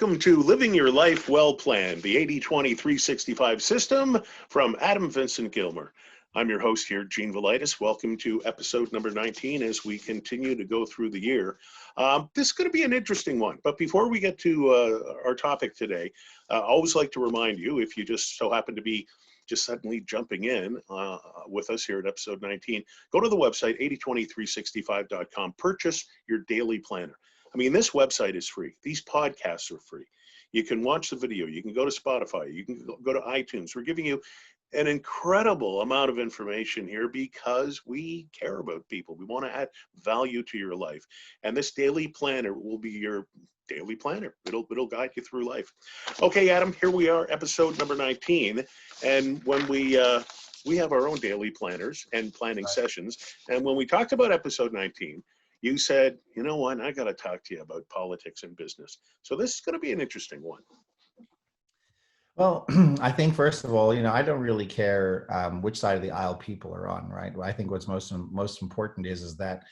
Welcome to Living Your Life Well Planned, the 80-20-365 system from Adam Vincent Gilmer. I'm your host here, Gene Velitis. Welcome to episode number 19 as we continue to go through the year. This is going to be an interesting one, but before we get to our topic today, I always like to remind you, if you just so happen to be just suddenly jumping in with us here at episode 19, go to the website, 80-20-365.com, purchase your daily planner. I mean, this website is free. These podcasts are free. You can watch the video. You can go to Spotify. You can go to iTunes. We're giving you an incredible amount of information here because we care about people. We want to add value to your life. And this daily planner will be your daily planner. It'll guide you through life. Okay, Adam, here we are, episode number 19. And when we have our own daily planners and planning sessions. And when we talked about episode 19, you said, you know what, I got to talk to you about politics and business. So this is going to be an interesting one. Well, I think, first of all, I don't really care which side of the aisle people are on, right? I think what's most important is that,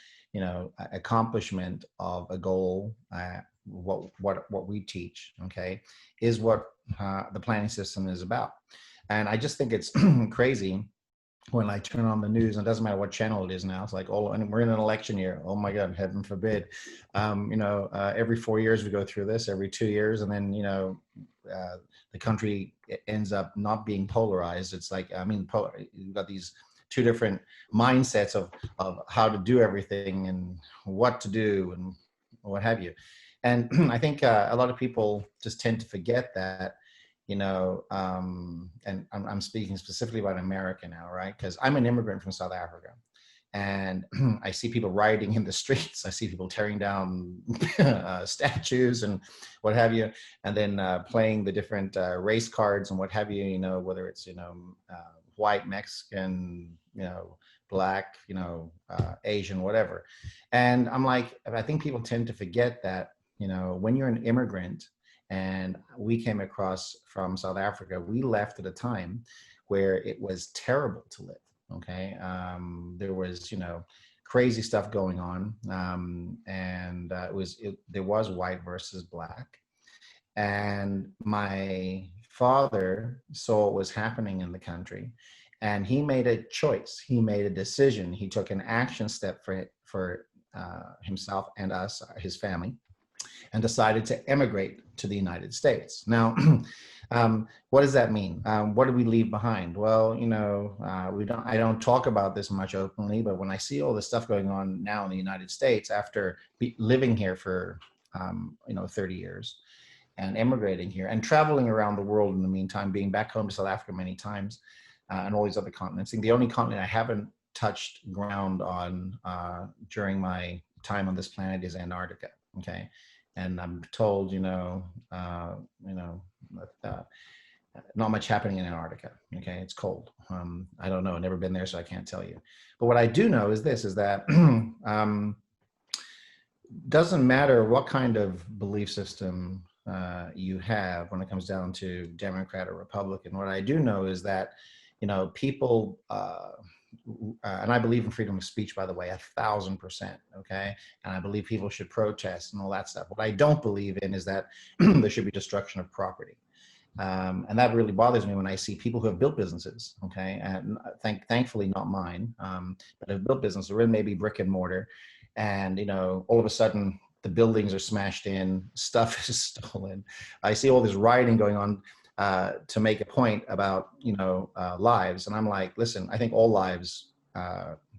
accomplishment of a goal, what we teach, okay, is what the planning system is about. And I just think it's crazy when I turn on the news, and it doesn't matter what channel it is now, it's like, and we're in an election year. Oh my God, heaven forbid. Every 4 years we go through this, every 2 years, and then, the country ends up not being polarized. It's like, you've got these two different mindsets of how to do everything and what to do and what have you. And I think a lot of people just tend to forget that, and I'm speaking specifically about America now, right? Because I'm an immigrant from South Africa, and I see people rioting in the streets. I see people tearing down statues and what have you, and then playing the different race cards and what have you, whether it's, white, Mexican, black, Asian, whatever. And I'm like, I think people tend to forget that, when you're an immigrant, and we came across from South Africa, we left at a time where it was terrible to live. Okay. There was, crazy stuff going on. And there was white versus black. And my father saw what was happening in the country, and he made a choice. He made a decision. He took an action step for himself and us, his family, and decided to emigrate to the United States. Now, what does that mean? What do we leave behind? Well, I don't talk about this much openly, but when I see all the stuff going on now in the United States after living here for 30 years and immigrating here and traveling around the world in the meantime, being back home to South Africa many times and all these other continents. I think the only continent I haven't touched ground on during my time on this planet is Antarctica. Okay. And I'm told, not much happening in Antarctica. Okay, it's cold. I don't know. I've never been there, so I can't tell you. But what I do know is this: is that doesn't matter what kind of belief system you have when it comes down to Democrat or Republican. What I do know is that, people. And I believe in freedom of speech, by the way, 1,000%. Okay. And I believe people should protest and all that stuff. What I don't believe in is that there should be destruction of property. And that really bothers me when I see people who have built businesses. Okay. And thankfully not mine, but have built businesses, or maybe brick and mortar. And, all of a sudden the buildings are smashed in, stuff is stolen. I see all this rioting going on to make a point about, lives. And I'm like, listen, I think all lives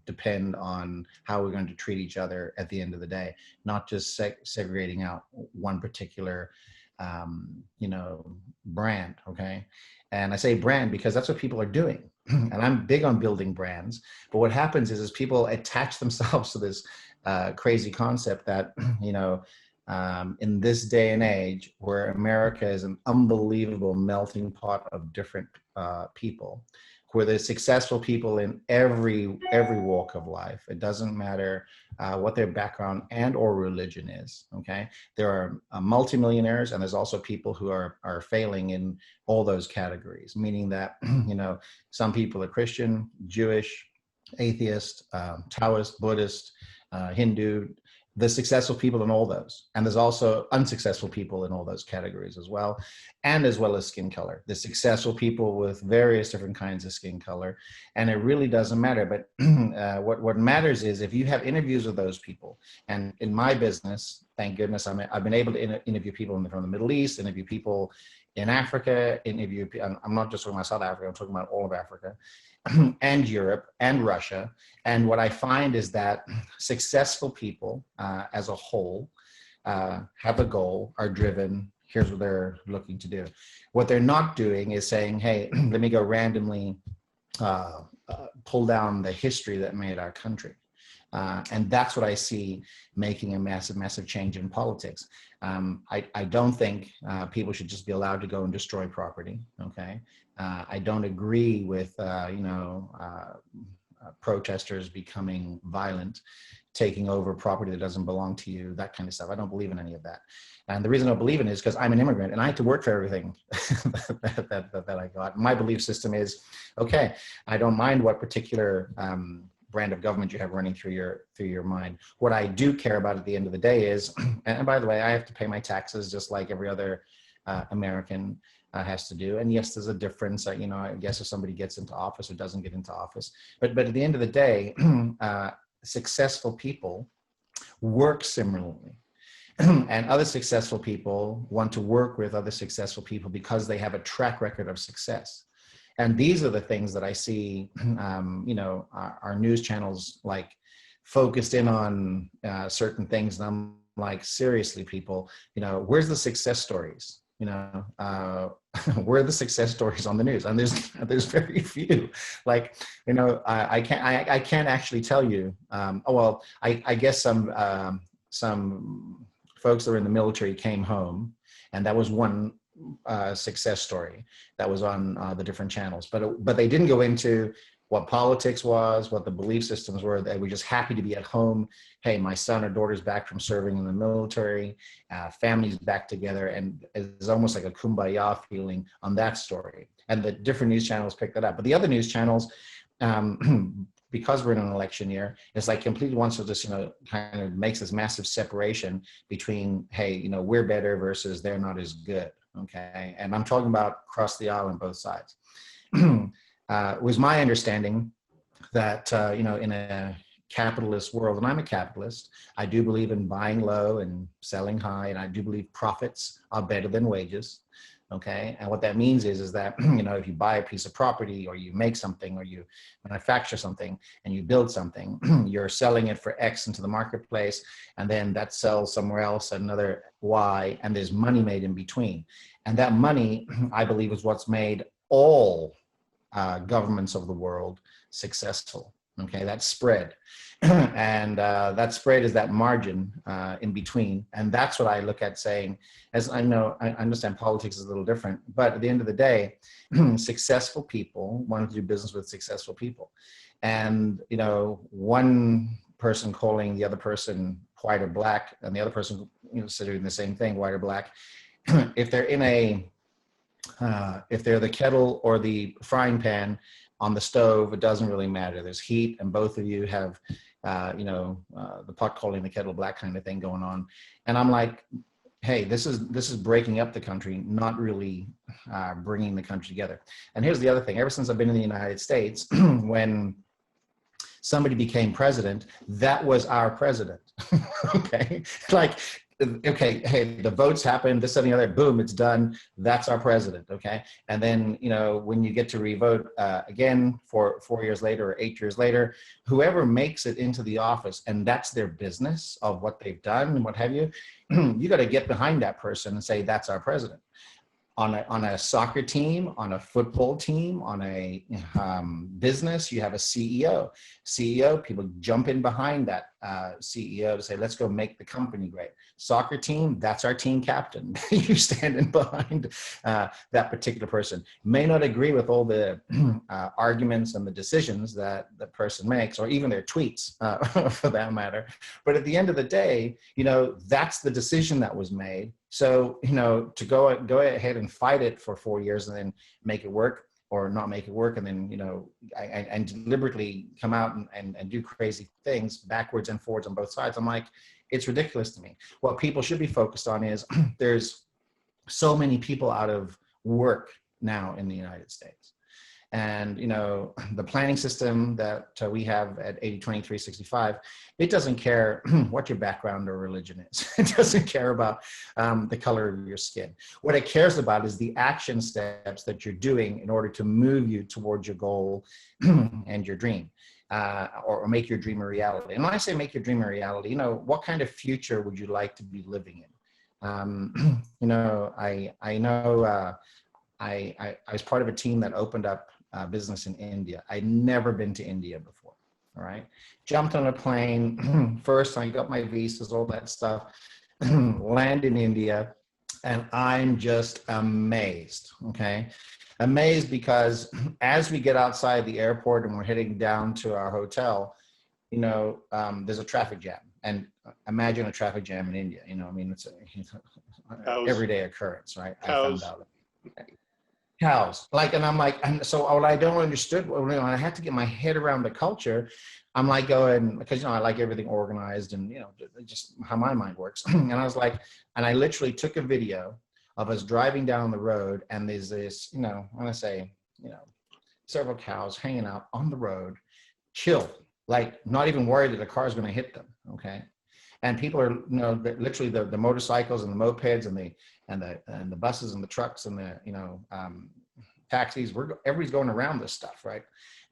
depend on how we're going to treat each other at the end of the day, not just segregating out one particular, brand. Okay. And I say brand because that's what people are doing. And I'm big on building brands. But what happens is people attach themselves to this crazy concept that, in this day and age where America is an unbelievable melting pot of different people, where there's successful people in every walk of life. It doesn't matter what their background and or religion is, okay? There are multimillionaires, and there's also people who are failing in all those categories, meaning that, some people are Christian, Jewish, atheist, Taoist, Buddhist, Hindu, there's successful people in all those. And there's also unsuccessful people in all those categories as well. And as well as skin color. There's successful people with various different kinds of skin color. And it really doesn't matter. But what matters is if you have interviews with those people. And in my business, thank goodness, I've been able to interview people from the Middle East, interview people in Africa, I'm not just talking about South Africa, I'm talking about all of Africa. And Europe and Russia. And what I find is that successful people as a whole have a goal, are driven, here's what they're looking to do. What they're not doing is saying, hey, let me go randomly pull down the history that made our country. And that's what I see making a massive, massive change in politics. I don't think people should just be allowed to go and destroy property, okay? I don't agree with, protesters becoming violent, taking over property that doesn't belong to you, that kind of stuff. I don't believe in any of that. And the reason I don't believe in it is because I'm an immigrant and I had to work for everything that I got. My belief system is, okay, I don't mind what particular brand of government you have running through your mind. What I do care about at the end of the day is, and by the way, I have to pay my taxes just like every other American has to do. And yes, there's a difference. I guess if somebody gets into office or doesn't get into office, but at the end of the day, successful people work similarly. And other successful people want to work with other successful people because they have a track record of success. And these are the things that I see, our news channels like focused in on certain things. And I'm like, seriously, people, where's the success stories? Where are the success stories on the news? And there's very few. Like, I can't actually tell you. I guess some folks that were in the military came home, and that was one success story that was on the different channels. But they didn't go into what politics was, what the belief systems were. They were just happy to be at home. Hey, my son or daughter's back from serving in the military, family's back together, and it's almost like a kumbaya feeling on that story. And the different news channels picked that up. But the other news channels, because we're in an election year, it's like completely wants to just, kind of makes this massive separation between, hey, we're better versus they're not as good, okay? And I'm talking about across the aisle on both sides. It was my understanding that, in a capitalist world, and I'm a capitalist, I do believe in buying low and selling high, and I do believe profits are better than wages, okay? And what that means is that, if you buy a piece of property or you make something or you manufacture something and you build something, you're selling it for X into the marketplace, and then that sells somewhere else at another Y, and there's money made in between. And that money, I believe, is what's made all governments of the world successful. Okay, that spread. And that spread is that margin in between. And that's what I look at saying, as I understand politics is a little different, but at the end of the day, successful people want to do business with successful people. And, one person calling the other person white or black, and the other person, doing the same thing, white or black, if they're in if they're the kettle or the frying pan on the stove, it doesn't really matter. There's heat, and both of you have, the pot calling the kettle black kind of thing going on. And I'm like, hey, this is breaking up the country, not really bringing the country together. And here's the other thing. Ever since I've been in the United States, when somebody became president, that was our president. Okay, like, okay, hey, the votes happened, this and the other, boom, it's done. That's our president, okay? And then, when you get to revote again for 4 years later or 8 years later, whoever makes it into the office, and that's their business of what they've done and what have you, you got to get behind that person and say, that's our president. On a soccer team, on a football team, on a business, you have a CEO. CEO, people jump in behind that CEO to say, let's go make the company great. Soccer team, that's our team captain. You stand in behind that particular person. May not agree with all the arguments and the decisions that the person makes, or even their tweets for that matter. But at the end of the day, that's the decision that was made. So, to go ahead and fight it for 4 years and then make it work or not make it work, and then, and deliberately come out and do crazy things backwards and forwards on both sides. I'm like, It's ridiculous to me. What people should be focused on is there's so many people out of work now in the United States. And, you know, the planning system that we have at 80-20-365, it doesn't care what your background or religion is. It doesn't care about the color of your skin. What it cares about is the action steps that you're doing in order to move you towards your goal and your dream, or make your dream a reality. And when I say make your dream a reality, you know, what kind of future would you like to be living in? You know, I was part of a team that opened up business in India. I'd never been to India before. All right. Jumped on a plane. First, I got my visas, all that stuff, land in India. And I'm just amazed. Okay. Amazed because as we get outside the airport and we're heading down to our hotel, you know, there's a traffic jam. And imagine a traffic jam in India. You know, I mean, it's an everyday occurrence, right? Cows. I found out. Cows, like, and I'm like, and so what I don't understood, when I had to get my head around the culture, I'm like going, because, you know, I like everything organized and, you know, just how my mind works. And I was like, and I literally took a video of us driving down the road, and there's this, you know, I want to say, you know, several cows hanging out on the road, chill, like not even worried that a car is going to hit them. Okay. And people are, you know, literally the motorcycles and the mopeds and the buses and the trucks and the, you know, taxis, everybody's going around this stuff, right?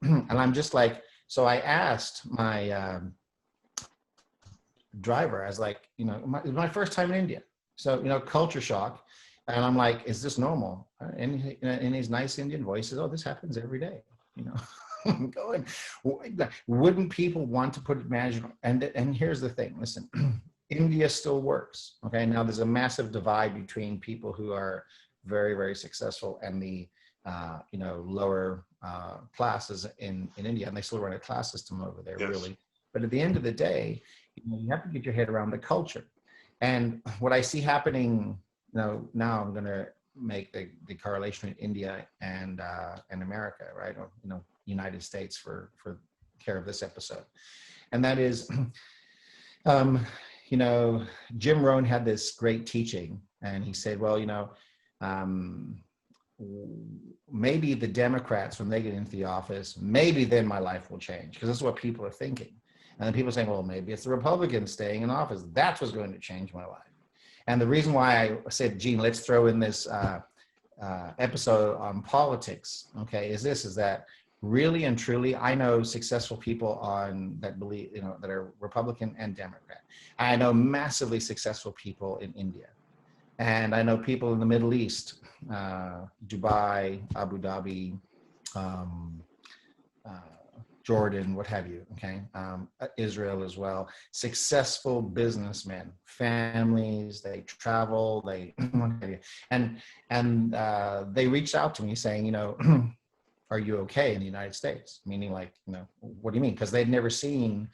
And I'm just like, so I asked my driver, I was like, you know, it was my first time in India. So, you know, culture shock. And I'm like, is this normal? And in his nice Indian voice, he says, oh, this happens every day, you know. I'm going, wouldn't people want to put it management? And here's the thing, listen, India still works. Okay. Now there's a massive divide between people who are very, very successful and the, you know, lower classes in India, and they still run a class system over there. Yes. Really. But at the end of the day, you know, you have to get your head around the culture. And what I see happening, you know, now I'm going to make the correlation in India and America, right? Or, you know, United States for care of this episode. And that is, you know, Jim Rohn had this great teaching, and he said, well, you know, maybe the Democrats, when they get into the office, maybe then my life will change, because this is what people are thinking. And then people are saying, well, maybe it's the Republicans staying in office. That's what's going to change my life. And the reason why I said, Gene, let's throw in this episode on politics, okay, is that really and truly, I know successful people that believe, you know, that are Republican and Democrat. I know massively successful people in India. And I know people in the Middle East, Dubai, Abu Dhabi, Jordan, what have you, okay? Israel as well. Successful businessmen, families, they travel, they, what have you. And they reached out to me saying, you know, are you okay in the United States? Meaning, like, you know, what do you mean? Because they'd never seen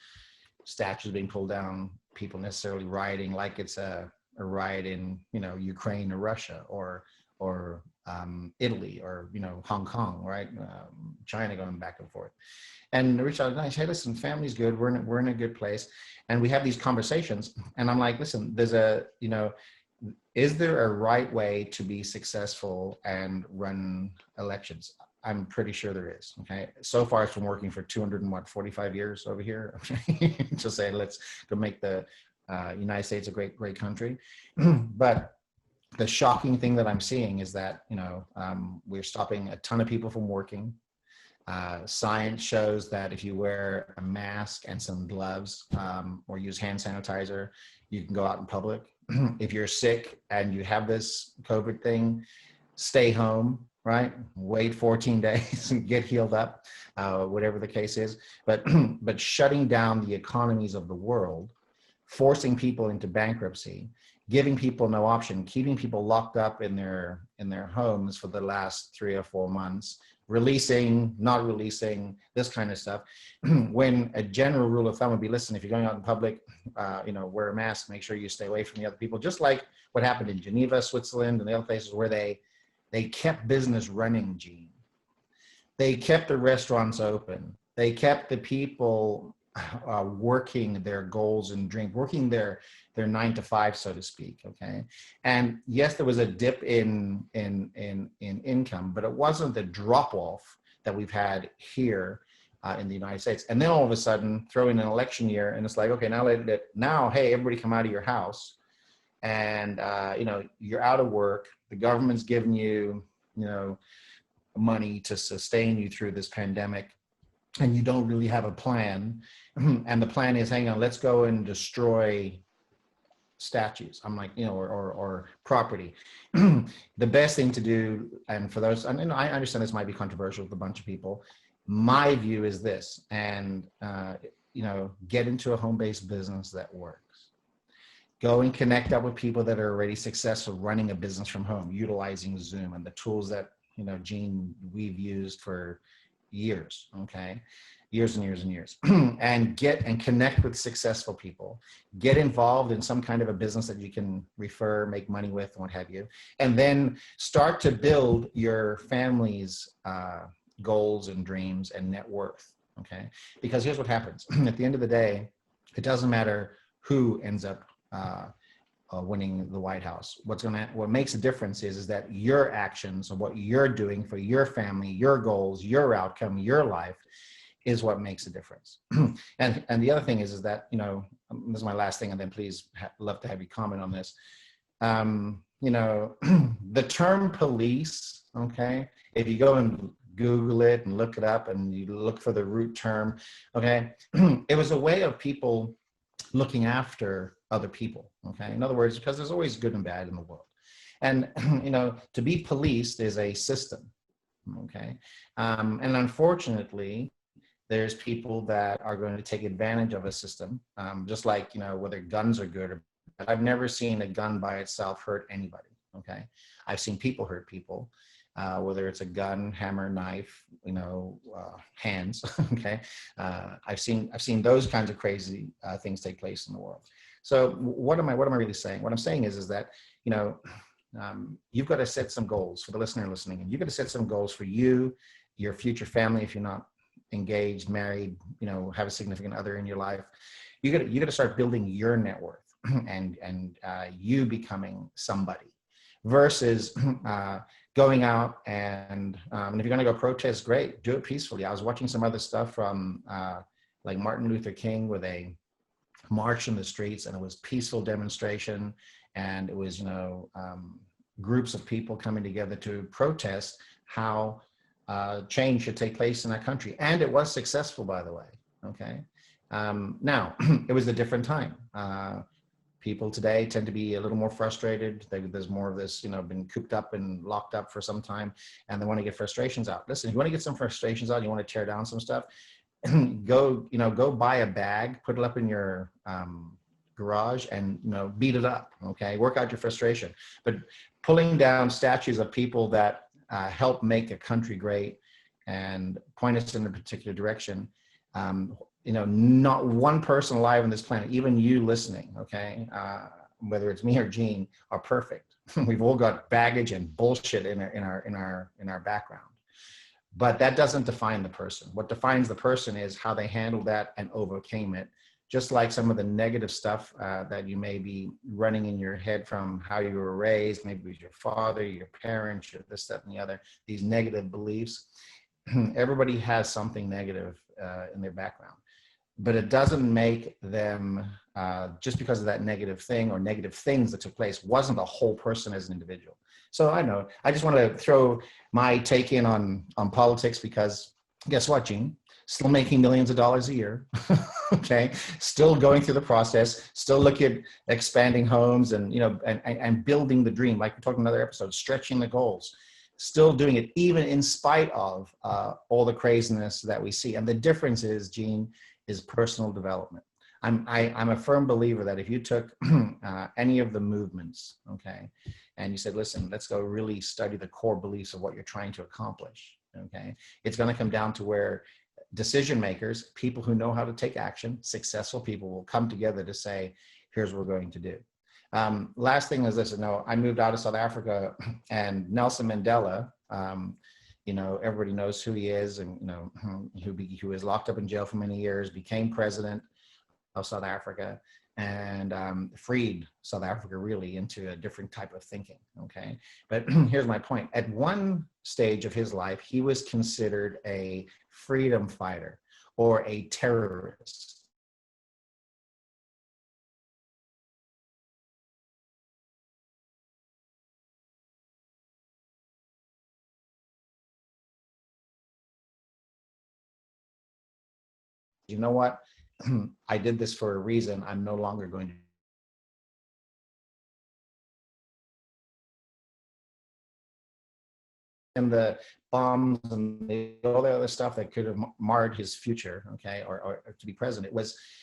statues being pulled down, people necessarily rioting like it's a riot in, you know, Ukraine or Russia or Italy or, you know, Hong Kong, right? China, going back and forth. And they reached out and I said, hey, listen, family's good. We're in a good place. And we have these conversations. And I'm like, listen, there's a, you know, is there a right way to be successful and run elections? I'm pretty sure there is. Okay. So far, it's been working for 245 years over here. To say, let's go make the United States a great, great country. But the shocking thing that I'm seeing is that, you know, we're stopping a ton of people from working. Science shows that if you wear a mask and some gloves or use hand sanitizer, you can go out in public. If you're sick and you have this COVID thing, stay home. Right? Wait 14 days and get healed up, whatever the case is. But shutting down the economies of the world, forcing people into bankruptcy, giving people no option, keeping people locked up in their homes for the last 3 or 4 months, releasing, not releasing, this kind of stuff. When a general rule of thumb would be, listen, if you're going out in public, you know, wear a mask, make sure you stay away from the other people, just like what happened in Geneva, Switzerland, and the other places where they kept business running, Gene. They kept the restaurants open. They kept the people working their goals and dreams, working their 9 to 5, so to speak. Okay, and yes, there was a dip in income, but it wasn't the drop off that we've had here in the United States. And then all of a sudden, throw in an election year, and it's like, okay, now, hey, everybody come out of your house, and you're out of work. The government's giving you, money to sustain you through this pandemic, and you don't really have a plan. And the plan is, hang on, let's go and destroy statues. I'm like, or property. The best thing to do, and for those, and I understand this might be controversial with a bunch of people. My view is this, and get into a home-based business that works. Go and connect up with people that are already successful running a business from home, utilizing Zoom and the tools that, Gene, we've used for years, okay? Years and years and years. And get and connect with successful people. Get involved in some kind of a business that you can refer, make money with, what have you. And then start to build your family's goals and dreams and net worth, okay? Because here's what happens. At the end of the day, it doesn't matter who ends up winning the White House. What makes a difference is that your actions and what you're doing for your family, your goals, your outcome, your life is what makes a difference. And the other thing is that, this is my last thing, and then please love to have you comment on this. The term police, okay, if you go and Google it and look it up and you look for the root term, okay, it was a way of people looking after other people, okay? In other words, because there's always good and bad in the world. And, to be policed is a system, okay? And unfortunately, there's people that are going to take advantage of a system, just like, whether guns are good or bad. I've never seen a gun by itself hurt anybody, okay? I've seen people hurt people, whether it's a gun, hammer, knife, hands, okay? I've seen those kinds of crazy things take place in the world. So what am I really saying? What I'm saying is that, you've got to set some goals for the listener listening, and you've got to set some goals for you, your future family, if you're not engaged, married, have a significant other in your life. You got to start building your net worth and you becoming somebody versus going out and if you're going to go protest, great, do it peacefully. I was watching some other stuff from like Martin Luther King with a march in the streets, and it was peaceful demonstration, and it was groups of people coming together to protest how change should take place in our country, and it was successful, by the way. Okay, now it was a different time. People today tend to be a little more frustrated. There's more of this, been cooped up and locked up for some time, and they want to get frustrations out. Listen, if you want to get some frustrations out, you want to tear down some stuff, go buy a bag, put it up in your garage, and beat it up. Okay, work out your frustration. But pulling down statues of people that help make a country great and point us in a particular direction. Not one person alive on this planet, even you listening, okay, whether it's me or Gene, are perfect. We've all got baggage and bullshit in our background. But that doesn't define the person. What defines the person is how they handled that and overcame it. Just like some of the negative stuff that you may be running in your head from how you were raised, maybe it was your father, your parents, your this, that, and the other, these negative beliefs. Everybody has something negative in their background, but it doesn't make them, just because of that negative thing or negative things that took place, wasn't a whole person as an individual. So I know, I just want to throw my take in on politics, because guess what, Gene? Still making millions of dollars a year, okay? Still going through the process, still looking at expanding homes and, and building the dream, like we talked in another episode, stretching the goals, still doing it even in spite of all the craziness that we see. And the difference is, Gene, is personal development. I'm a firm believer that if you took any of the movements, okay, and you said, listen, let's go really study the core beliefs of what you're trying to accomplish, okay, it's going to come down to where decision makers, people who know how to take action, successful people, will come together to say, here's what we're going to do. Last thing is this, I moved out of South Africa, and Nelson Mandela, everybody knows who he is, and who was locked up in jail for many years, became president of South Africa, and freed South Africa really into a different type of thinking. Okay, but here's my point. At one stage of his life, he was considered a freedom fighter or a terrorist. You know what? I did this for a reason. I'm no longer going to. And the bombs and all the other stuff that could have marred his future, okay, or to be president,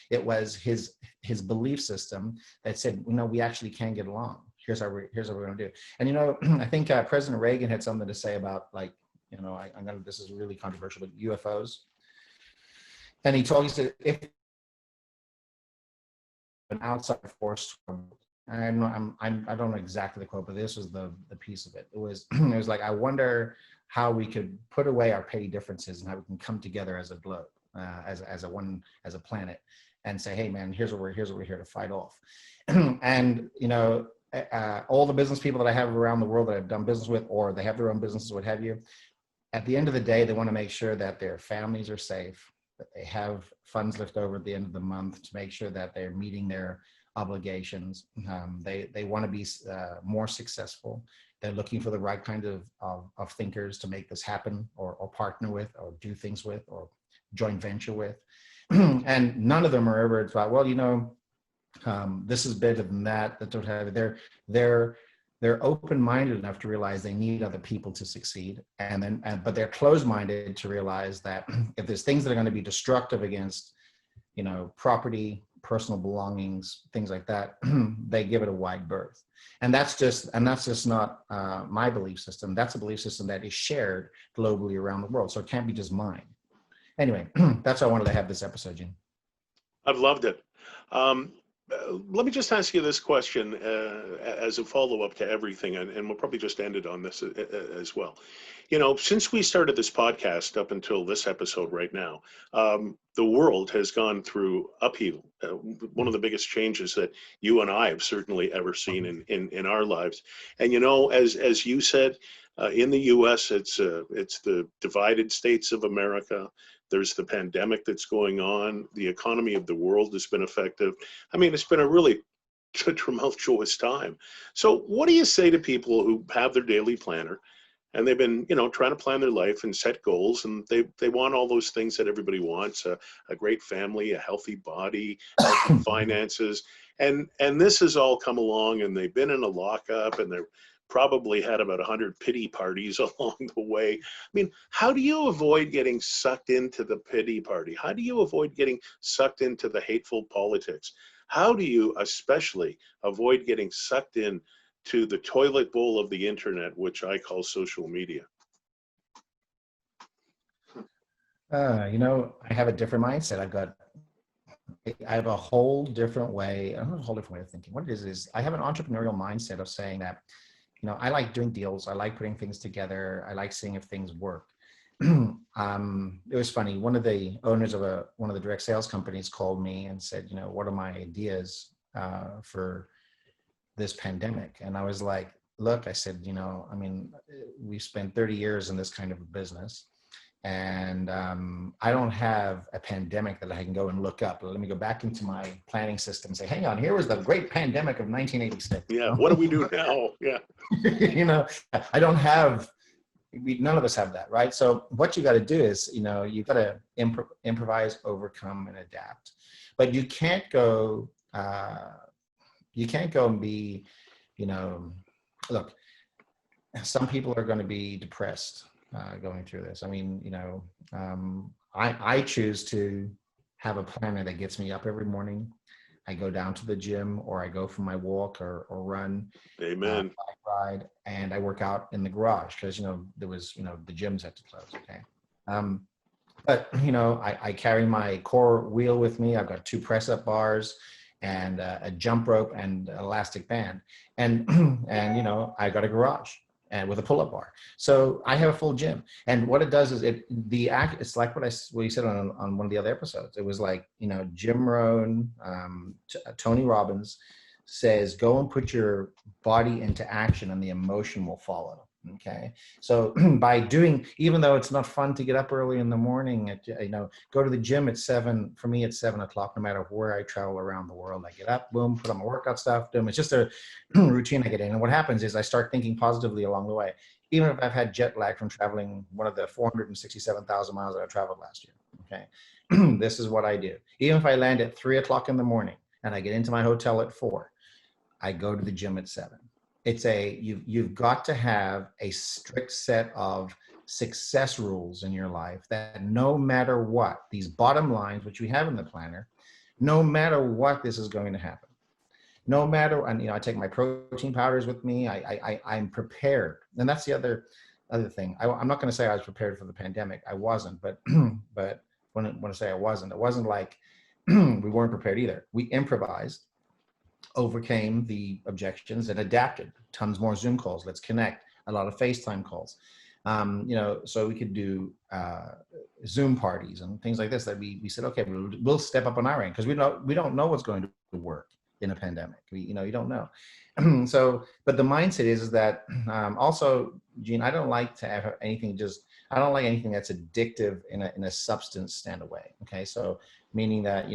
it was his belief system that said, we actually can get along. Here's what we're going to do. And I think President Reagan had something to say about, like, this is really controversial, but UFOs. And he said, if an outside force, I don't know exactly the quote, but this was the piece of it. It was it was like, I wonder how we could put away our petty differences and how we can come together as a globe, as a planet, and say, hey man, here's what we're here to fight off. And all the business people that I have around the world that I've done business with, or they have their own businesses, what have you, at the end of the day, they want to make sure that their families are safe, that they have funds left over at the end of the month to make sure that they're meeting their obligations. They want to be more successful. They're looking for the right kind of thinkers to make this happen, or partner with, or do things with, or joint venture with. And none of them are ever about, well, this is better than that. That don't have. They're open-minded enough to realize they need other people to succeed, but they're closed-minded to realize that if there's things that are going to be destructive against, property, personal belongings, things like that, they give it a wide berth. And that's just not my belief system. That's a belief system that is shared globally around the world. So it can't be just mine. Anyway, that's why I wanted to have this episode, Gene. I've loved it. Let me just ask you this question as a follow-up to everything, and we'll probably just end it on this as well. Since we started this podcast up until this episode right now, the world has gone through upheaval. One of the biggest changes that you and I have certainly ever seen in our lives. And as you said, in the U.S., it's the divided states of America. There's the pandemic that's going on. The economy of the world has been affected. I mean, it's been a really tumultuous time. So what do you say to people who have their daily planner and they've been, trying to plan their life and set goals, and they want all those things that everybody wants, a great family, a healthy body, healthy finances. And this has all come along, and they've been in a lockup, and they're probably had about 100 pity parties along the way. I mean, how do you avoid getting sucked into the pity party? How do you avoid getting sucked into the hateful politics? How do you especially avoid getting sucked in to the toilet bowl of the internet, which I call social media? I have a different mindset. I have a whole different way, of thinking. What it is I have an entrepreneurial mindset of saying that, I like doing deals. I like putting things together. I like seeing if things work. It was funny. One of the owners of one of the direct sales companies called me and said, what are my ideas for this pandemic? And I was like, look, I said, we spent 30 years in this kind of business. And I don't have a pandemic that I can go and look up. Let me go back into my planning system and say, hang on, here was the great pandemic of 1986. Yeah, what do we do now? Yeah. I don't have, none of us have that, right? So what you got to do is, you got to improvise, overcome, and adapt. But you can't go and be, look, some people are going to be depressed going through this. I mean, I choose to have a planner that gets me up every morning. I go down to the gym, or I go for my walk or run. Amen. Bike ride, and I work out in the garage because, there was, the gyms had to close. Okay. But, I carry my core wheel with me. I've got 2 press-up bars and a jump rope and elastic band. And I got a garage. and with a pull-up bar. So I have a full gym. And what it does is it's like what you said on one of the other episodes. It was like, Jim Rohn, Tony Robbins says, go and put your body into action and the emotion will follow. Okay. So by doing, even though it's not fun to get up early in the morning, go to the gym at 7, for me, it's 7 o'clock, no matter where I travel around the world. I get up, boom, put on my workout stuff, boom. It's just a routine I get in. And what happens is I start thinking positively along the way, even if I've had jet lag from traveling one of the 467,000 miles that I traveled last year. Okay. This is what I do. Even if I land at 3 o'clock in the morning and I get into my hotel at 4, I go to the gym at 7. It's you've got to have a strict set of success rules in your life that no matter what, these bottom lines, which we have in the planner, no matter what, this is going to happen. No matter, and I take my protein powders with me. I'm prepared, and that's the other thing. I'm not going to say I was prepared for the pandemic. I wasn't, but but when I say I wasn't, it wasn't like we weren't prepared either. We improvised, overcame the objections, and adapted. Tons more Zoom calls. Let's connect. A lot of FaceTime calls. So we could do Zoom parties and things like this. That we said, okay, we'll step up on our end because we don't know what's going to work in a pandemic. You don't know. So, but the mindset is that also, Gene, I don't like to have anything I don't like anything that's addictive in a substance stand away. Okay. So meaning that,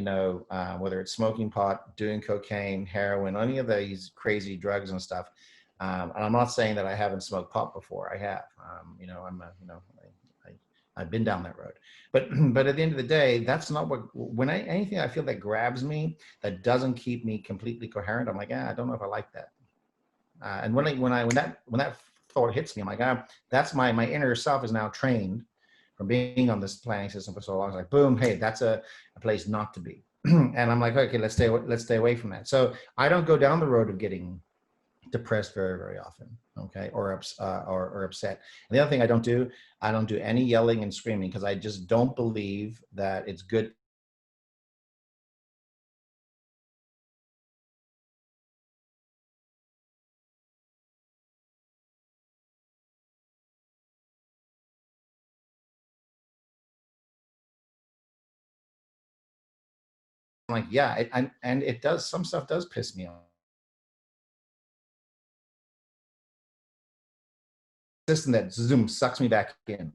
whether it's smoking pot, doing cocaine, heroin, any of these crazy drugs and stuff. And I'm not saying that I haven't smoked pot before. I have, I've been down that road, but at the end of the day, that's not anything I feel that grabs me, that doesn't keep me completely coherent. I'm like, I don't know if I like that. And when that thought hits me, I'm like, that's my inner self is now trained from being on this planning system for so long. It's like, boom, hey, that's a place not to be. And I'm like, okay, let's stay away from that. So I don't go down the road of getting depressed very, very often, okay, or upset. And the other thing I don't do any yelling and screaming because I just don't believe that it's good. I'm like, yeah, and it does, some stuff does piss me off. System that Zoom sucks me back in.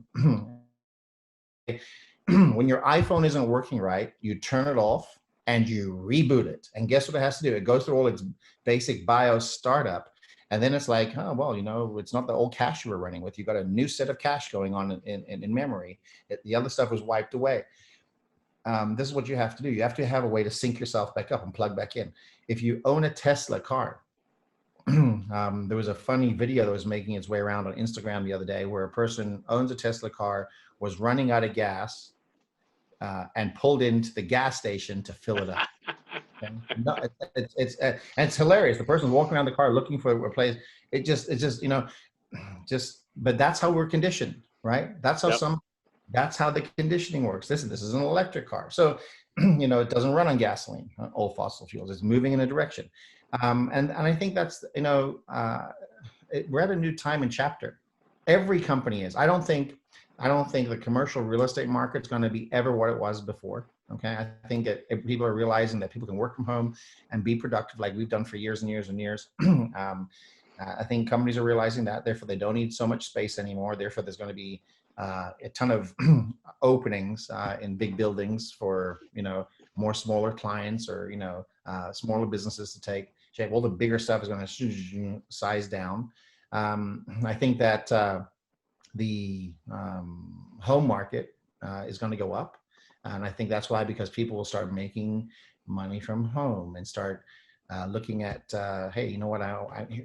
When your iPhone isn't working right, you turn it off and you reboot it. And guess what it has to do? It goes through all its basic BIOS startup. And then it's like, oh, well, it's not the old cache you were running with. You've got a new set of cache going on in memory. The other stuff was wiped away. This is what you have to do. You have to have a way to sync yourself back up and plug back in. If you own a Tesla car, there was a funny video that was making its way around on Instagram the other day where a person owns a Tesla car, was running out of gas, and pulled into the gas station to fill it up. And it's hilarious. The person walking around the car looking for a place. It's just but that's how we're conditioned, right? That's how that's how the conditioning works. This is an electric car. So, it doesn't run on gasoline, old fossil fuels. It's moving in a direction. And I think that's, we're at a new time and chapter. Every company is. I don't think the commercial real estate market's going to be ever what it was before. Okay. I think that people are realizing that people can work from home and be productive like we've done for years and years and years. I think companies are realizing that, therefore they don't need so much space anymore. Therefore there's going to be a ton of openings in big buildings for, more smaller clients or, smaller businesses to take shape. All the bigger stuff is going to size down. I think that the home market is going to go up. And I think that's why, because people will start making money from home and start looking at, hey, you know what,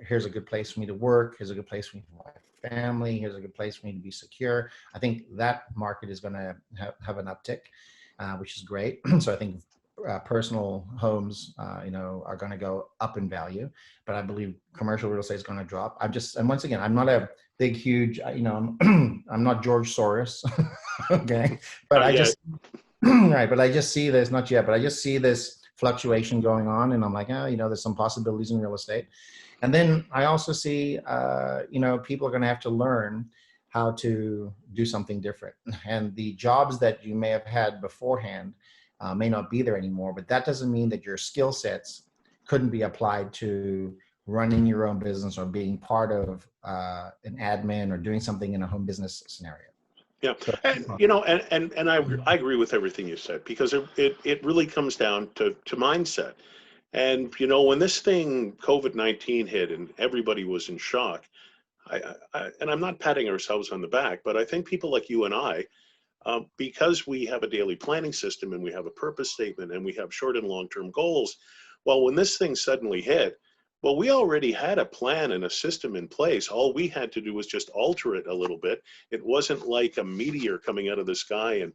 here's a good place for me to work. Here's a good place for me for my family. Here's a good place for me to be secure. I think that market is going to have an uptick, which is great. So I think personal homes, are going to go up in value, but I believe commercial real estate is going to drop. And once again, I'm not a big, huge, I'm not George Soros. Okay. But right. But I just see this, not yet, but I just see this fluctuation going on, and I'm like, oh, there's some possibilities in real estate. And then I also see, people are going to have to learn how to do something different. And the jobs that you may have had beforehand may not be there anymore, but that doesn't mean that your skill sets couldn't be applied to running your own business or being part of an admin or doing something in a home business scenario. Yeah, and I agree with everything you said, because it really comes down to mindset. And when this thing COVID-19 hit and everybody was in shock, and I'm not patting ourselves on the back, but I think people like you and I, because we have a daily planning system and we have a purpose statement and we have short and long-term goals. Well, when this thing suddenly hit, well, we already had a plan and a system in place. All we had to do was just alter it a little bit. It wasn't like a meteor coming out of the sky and,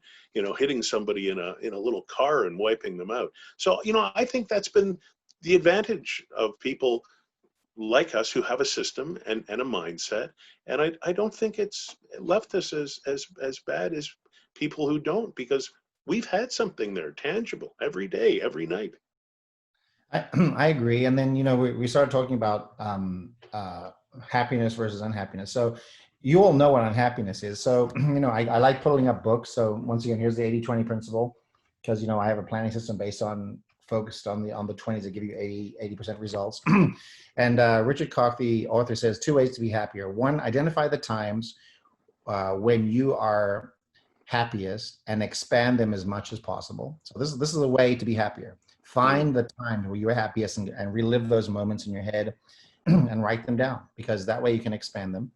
hitting somebody in a little car and wiping them out. So, I think that's been the advantage of people like us who have a system and a mindset. And I don't think it's left us as bad as people who don't, because we've had something there tangible every day, every night. I agree. And then, we started talking about happiness versus unhappiness. So you all know what unhappiness is. So, I like pulling up books. So once again, here's the 80-20 principle, because, I have a planning system focused on the 20s that give you 80% results. And Richard Koch, the author, says 2 ways to be happier. 1, identify the times when you are happiest and expand them as much as possible. So this is a way to be happier. Find the times where you are happiest and relive those moments in your head and write them down, because that way you can expand them.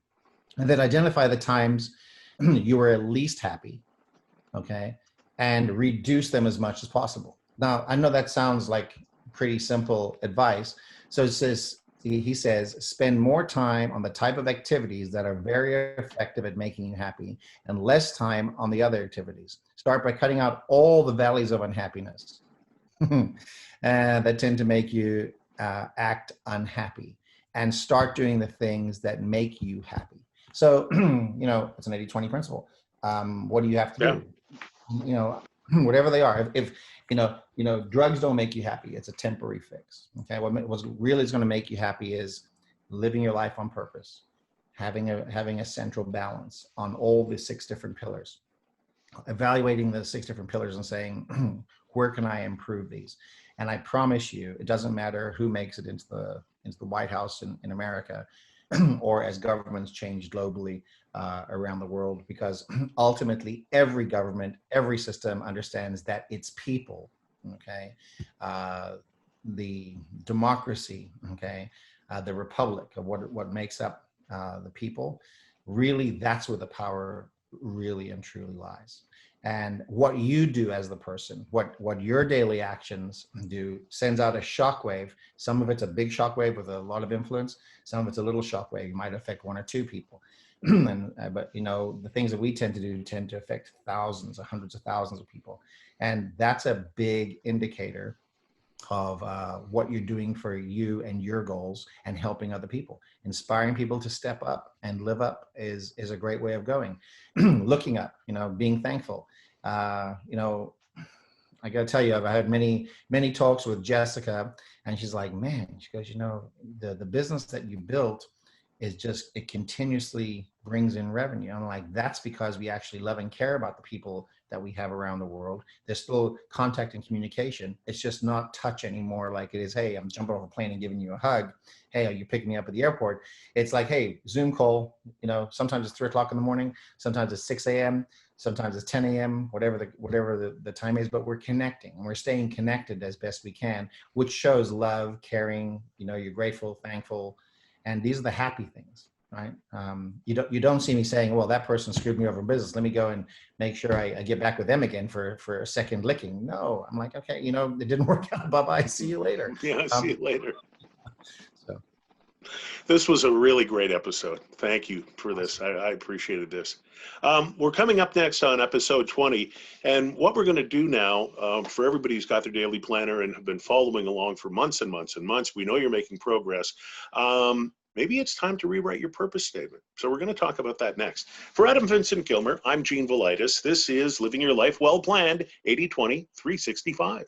And then identify the times you were at least happy, okay, and reduce them as much as possible. Now, I know that sounds like pretty simple advice. So he says, spend more time on the type of activities that are very effective at making you happy and less time on the other activities. Start by cutting out all the valleys of unhappiness that tend to make you act unhappy, and start doing the things that make you happy. So, it's an 80-20 principle. What do you have to do? Whatever they are. If drugs don't make you happy, it's a temporary fix. Okay. What really is going to make you happy is living your life on purpose, having a central balance on all the 6 different pillars, evaluating the 6 different pillars and saying, where can I improve these? And I promise you, it doesn't matter who makes it into the White House in America, or as governments change globally around the world, because ultimately every government, every system understands that it's people, okay? The democracy, okay? The republic of what makes up the people, really that's where the power really and truly lies. And what you do as the person, what your daily actions do, sends out a shockwave. Some of it's a big shockwave with a lot of influence. Some of it's a little shockwave. You might affect 1 or 2 people. But the things that we tend to do tend to affect thousands or hundreds of thousands of people. And that's a big indicator of what you're doing for you and your goals, and helping other people. Inspiring people to step up and live up is a great way of going. Looking up, being thankful. I got to tell you, I've had many talks with Jessica, and she's like, man, she goes, the business that you built is just, it continuously brings in revenue. I'm like, that's because we actually love and care about the people that we have around the world. There's still contact and communication. It's just not touch anymore like it is, hey, I'm jumping off a plane and giving you a hug. Hey, are you picking me up at the airport? It's like, hey, Zoom call, sometimes it's 3 o'clock in the morning, sometimes it's 6 a.m., sometimes it's 10 a.m., whatever the time is, but we're connecting and we're staying connected as best we can, which shows love, caring, you're grateful, thankful. And these are the happy things, right? You don't see me saying, well, that person screwed me over in business, let me go and make sure I get back with them again for a second licking. No, I'm like, okay, it didn't work out. Bye-bye. See you later. Yeah, see you later. So this was a really great episode. Thank you for this. I appreciated this. We're coming up next on episode 20. And what we're going to do now, for everybody who's got their daily planner and have been following along for months and months and months, we know you're making progress. Maybe it's time to rewrite your purpose statement. So we're going to talk about that next. For Adam Vincent Gilmer, I'm Gene Velitis. This is Living Your Life Well Planned, 80-20, 365.